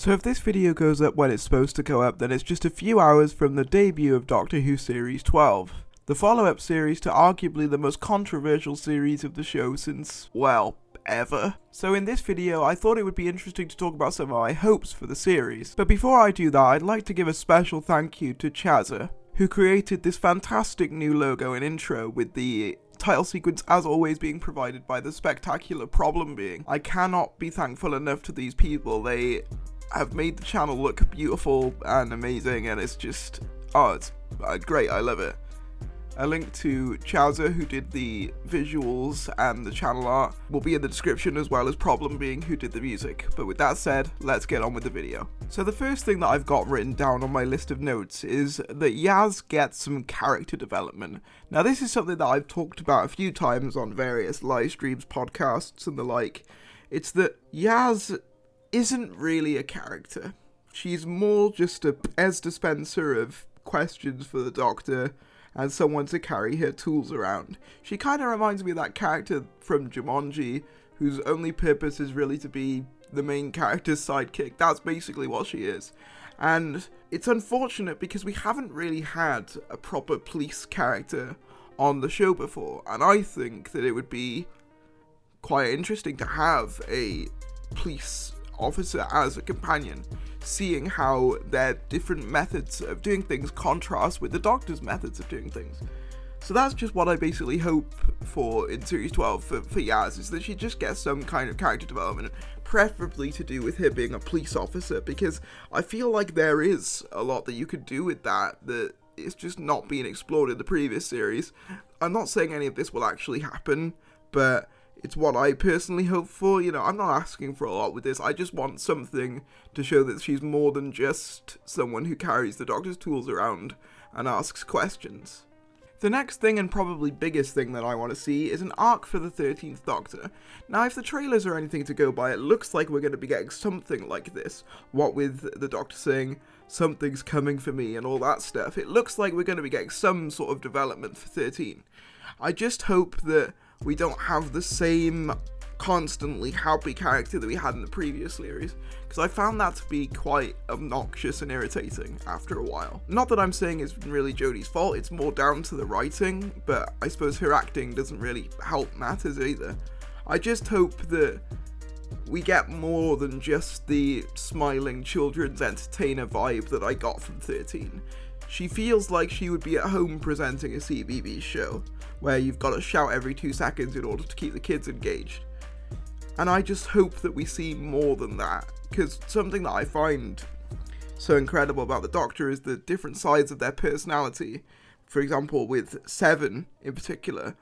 So if this video goes up when it's supposed to go up, then it's just a few hours from the debut of Doctor Who Series 12. The follow-up series to arguably the most controversial series of the show since, well, ever. So in this video, I thought it would be interesting to talk about some of my hopes for the series. But before I do that, I'd like to give a special thank you to Chazza, who created this fantastic new logo and intro with the title sequence as always being provided by the spectacular Problem Being. I cannot be thankful enough to these people. They have made the channel look beautiful and amazing, and it's just, it's great, I love it. A link to Chazza, who did the visuals and the channel art, will be in the description, as well as Problem Being, who did the music. But with that said, let's get on with the video. So the first thing that I've got written down on my list of notes is that Yaz gets some character development. Now this is something that I've talked about a few times on various live streams, podcasts and the like. It's that Yaz isn't really a character. She's more just a Pez dispenser of questions for the Doctor and someone to carry her tools around. She kind of reminds me of that character from Jumanji, whose only purpose is really to be the main character's sidekick. That's basically what she is. And it's unfortunate because we haven't really had a proper police character on the show before, and I think that it would be quite interesting to have a police officer as a companion, seeing how their different methods of doing things contrast with the Doctor's methods of doing things. So that's just what I basically hope for in Series 12 for Yaz, is that she just gets some kind of character development, preferably to do with her being a police officer, because I feel like there is a lot that you could do with that is just not being explored in the previous series. I'm not saying any of this will actually happen, but it's what I personally hope for. You know, I'm not asking for a lot with this. I just want something to show that she's more than just someone who carries the Doctor's tools around and asks questions. The next thing, and probably biggest thing that I want to see, is an arc for the 13th Doctor. Now, if the trailers are anything to go by, it looks like we're going to be getting something like this. What with the Doctor saying, something's coming for me and all that stuff. It looks like we're going to be getting some sort of development for 13. I just hope that we don't have the same constantly happy character that we had in the previous series, because I found that to be quite obnoxious and irritating after a while. Not that I'm saying it's really Jodie's fault, it's more down to the writing, but I suppose her acting doesn't really help matters either. I just hope that we get more than just the smiling children's entertainer vibe that I got from 13. She feels like she would be at home presenting a CBeebies show, where you've got to shout every 2 seconds in order to keep the kids engaged. And I just hope that we see more than that, because something that I find so incredible about the Doctor is the different sides of their personality. For example, with Seven in particular,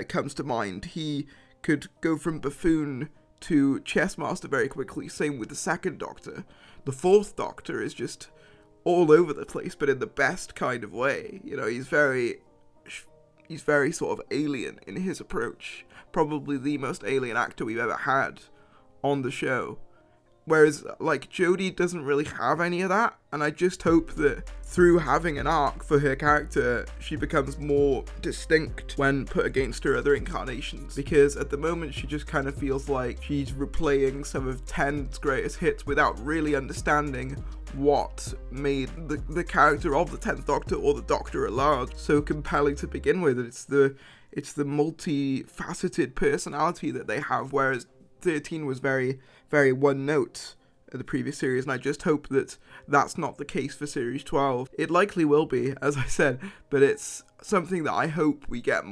comes to mind. He could go from buffoon to chess master very quickly, same with the second Doctor. The fourth Doctor is just all over the place, but in the best kind of way. You know, he's very sort of alien in his approach. Probably the most alien actor we've ever had on the show. Whereas, like, Jodie doesn't really have any of that, and I just hope that through having an arc for her character, she becomes more distinct when put against her other incarnations. Because at the moment, she just kind of feels like she's replaying some of Tennant's greatest hits without really understanding what made the character of the 10th Doctor, or the Doctor at large, so compelling to begin with. It's the multifaceted personality that they have, whereas 13 was very, very one note in the previous series, and I just hope that that's not the case for Series 12. It likely will be, as I said, but it's something that I hope we get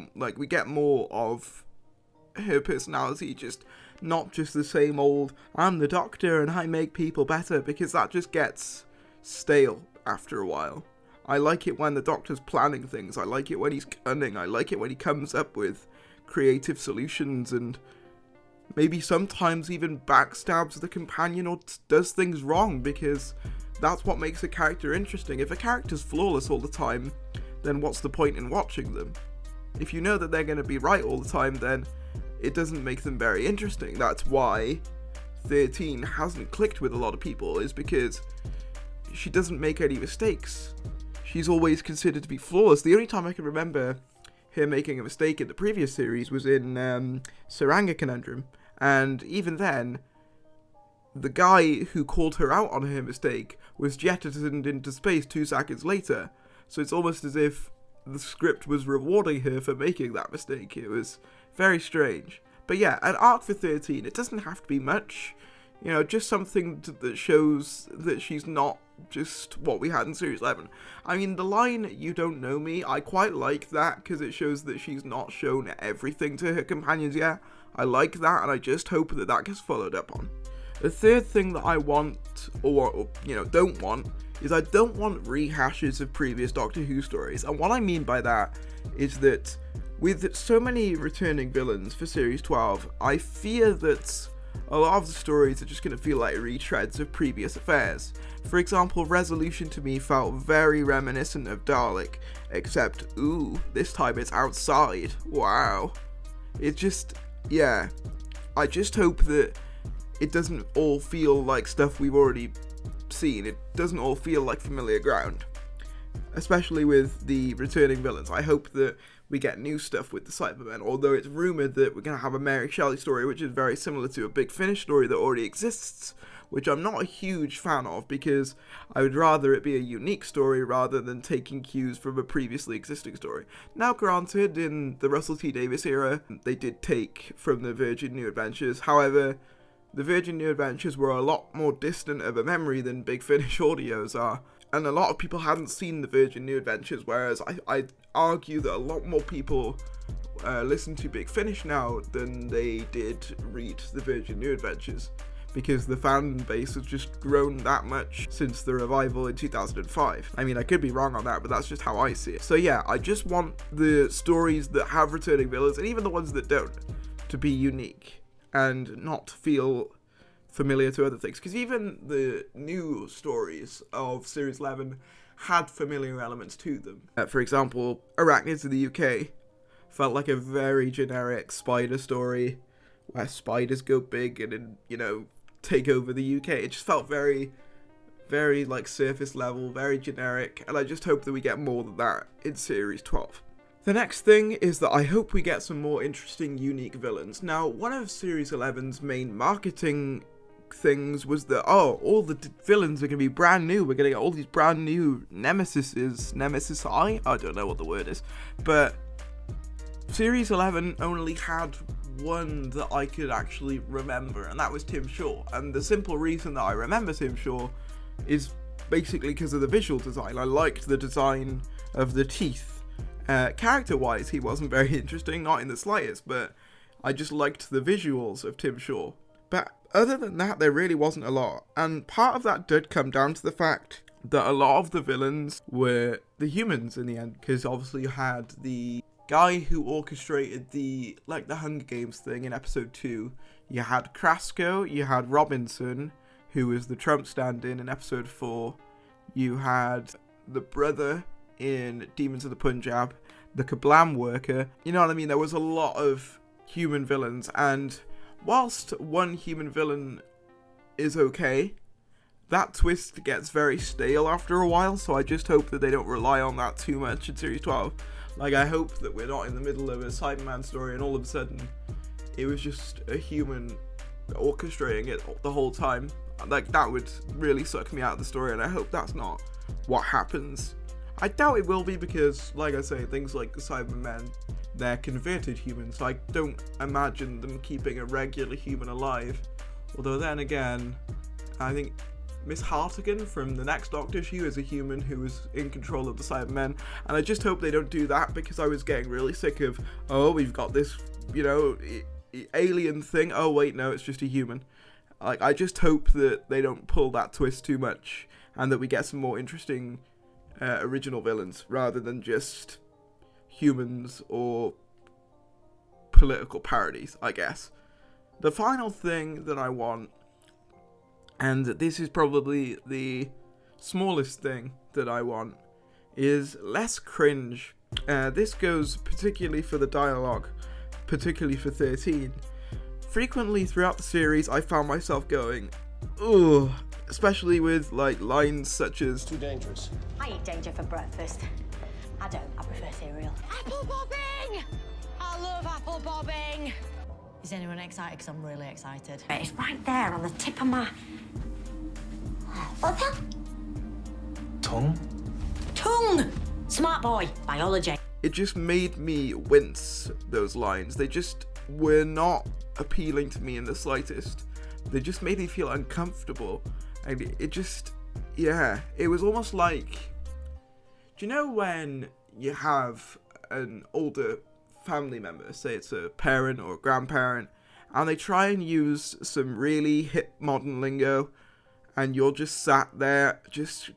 more of her personality, just not just the same old, I'm the Doctor and I make people better, because that just gets stale after a while. I like it when the Doctor's planning things, I like it when he's cunning, I like it when he comes up with creative solutions and maybe sometimes even backstabs the companion or does things wrong, because that's what makes a character interesting. If a character's flawless all the time, then what's the point in watching them? If you know that they're going to be right all the time, then it doesn't make them very interesting. That's why 13 hasn't clicked with a lot of people, is because she doesn't make any mistakes. She's always considered to be flawless. The only time I can remember her making a mistake in the previous series was in Saranga Conundrum, and even then, the guy who called her out on her mistake was jettisoned into space 2 seconds later. So it's almost as if the script was rewarding her for making that mistake. It was very strange. But yeah, an arc for 13, it doesn't have to be much. You know, just something that shows that she's not just what we had in Series 11. I mean, the line, "you don't know me," I quite like that, because it shows that she's not shown everything to her companions yet. I like that, and I just hope that that gets followed up on. The third thing that I want, or don't want, is I don't want rehashes of previous Doctor Who stories. And what I mean by that is that with so many returning villains for Series 12, I fear that a lot of the stories are just going to feel like retreads of previous affairs. For example, Resolution to me felt very reminiscent of Dalek, except, ooh, this time it's outside. Wow. It just, yeah. I just hope that it doesn't all feel like stuff we've already seen. It doesn't all feel like familiar ground. Especially with the returning villains. I hope that we get new stuff with the Cybermen, although it's rumoured that we're going to have a Mary Shelley story, which is very similar to a Big Finish story that already exists, which I'm not a huge fan of, because I would rather it be a unique story rather than taking cues from a previously existing story. Now granted, in the Russell T Davies era, they did take from the Virgin New Adventures. However, the Virgin New Adventures were a lot more distant of a memory than Big Finish audios are. And a lot of people hadn't seen the Virgin New Adventures, whereas I'd argue that a lot more people listen to Big Finish now than they did read the Virgin New Adventures, because the fan base has just grown that much since the revival in 2005. I mean, I could be wrong on that, but that's just how I see it. So yeah, I just want the stories that have returning villains, and even the ones that don't, to be unique and not feel familiar to other things, because even the new stories of Series 11 had familiar elements to them. For example, Arachnids in the UK felt like a very generic spider story where spiders go big and take over the UK. It just felt very, very like surface level, very generic, and I just hope that we get more than that in Series 12. The next thing is that I hope we get some more interesting, unique villains. Now, one of Series 11's main marketing things was that, all the villains are going to be brand new. We're going to get all these brand new Nemesis I don't know what the word is, but Series 11 only had one that I could actually remember, and that was Tim Shaw. And the simple reason that I remember Tim Shaw is basically because of the visual design. I liked the design of the teeth. Character-wise, he wasn't very interesting, not in the slightest, but I just liked the visuals of Tim Shaw. But other than that, there really wasn't a lot. And part of that did come down to the fact that a lot of the villains were the humans in the end. Because obviously you had the guy who orchestrated the Hunger Games thing in episode 2. You had Krasko, you had Robinson, who was the Trump stand-in in episode 4. You had the brother in Demons of the Punjab, the Kablam worker. You know what I mean? There was a lot of human villains, and whilst one human villain is okay, that twist gets very stale after a while, so I just hope that they don't rely on that too much in Series 12. Like, I hope that we're not in the middle of a Cyberman story and all of a sudden it was just a human orchestrating it the whole time. Like, that would really suck me out of the story, and I hope that's not what happens. I doubt it will be, because, like I say, things like the Cybermen, they're converted humans, so I don't imagine them keeping a regular human alive. Although then again, I think Miss Hartigan from the next Doctor, she was a human who was in control of the Cybermen, and I just hope they don't do that, because I was getting really sick of, we've got this, alien thing, oh wait, no, it's just a human. Like, I just hope that they don't pull that twist too much, and that we get some more interesting original villains, rather than just humans or political parodies, I guess. The final thing that I want, and this is probably the smallest thing that I want, is less cringe. This goes particularly for the dialogue, particularly for 13. Frequently throughout the series, I found myself going, ugh, especially with lines such as, "Too dangerous." I eat danger for breakfast. I prefer cereal. Apple bobbing! I love apple bobbing! Is anyone excited? Because I'm really excited. It's right there on the tip of my... What's that? Tongue? Tongue! Smart boy. Biology. It just made me wince, those lines. They just were not appealing to me in the slightest. They just made me feel uncomfortable. And it just, yeah, it was almost like, do you know when you have an older family member, say it's a parent or a grandparent, and they try and use some really hip modern lingo, and you're just sat there, just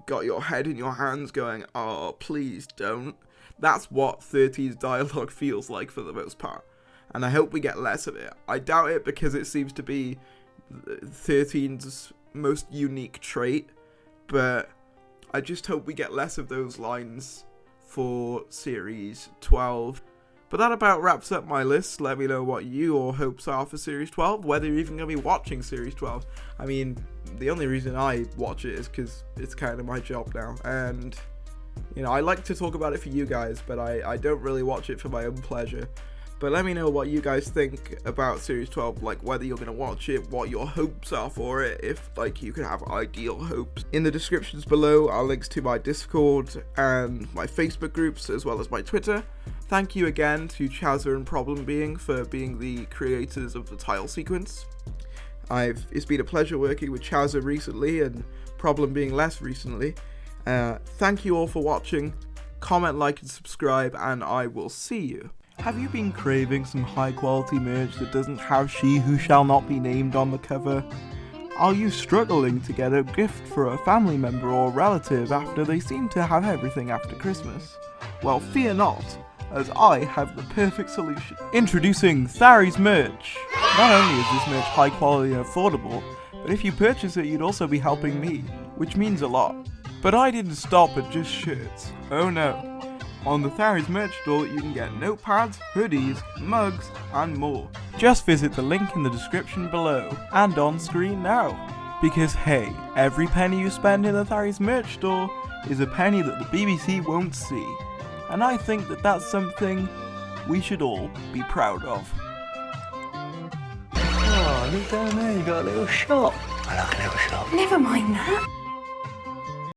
got your head in your hands going, oh, please don't. That's what 30s dialogue feels like for the most part. And I hope we get less of it. I doubt it because it seems to be 13's most unique trait. But I just hope we get less of those lines for Series 12. But that about wraps up my list. Let me know what your hopes are for Series 12. Whether you're even going to be watching Series 12. I mean, the only reason I watch it is because it's kind of my job now. And... you know, I like to talk about it for you guys, but I don't really watch it for my own pleasure. But let me know what you guys think about Series 12, like whether you're going to watch it, what your hopes are for it, if like you could have ideal hopes. In the descriptions below are links to my Discord and my Facebook groups, as well as my Twitter. Thank you again to Chazza and Problem Being for being the creators of the tile sequence. It's been a pleasure working with Chazza recently and Problem Being less recently. Thank you all for watching. Comment, like, and subscribe, and I will see you. Have you been craving some high quality merch that doesn't have She Who Shall Not Be Named on the cover? Are you struggling to get a gift for a family member or relative after they seem to have everything after Christmas? Well, fear not, as I have the perfect solution. Introducing Thary's merch! Not only is this merch high quality and affordable, but if you purchase it you'd also be helping me, which means a lot. But I didn't stop at just shirts. Oh no. On the Thary's merch store you can get notepads, hoodies, mugs, and more. Just visit the link in the description below, and on screen now. Because hey, every penny you spend in the Thary's merch store is a penny that the BBC won't see. And I think that that's something we should all be proud of. Oh, look down there, you got a little shop. I like a little shop. Never mind that.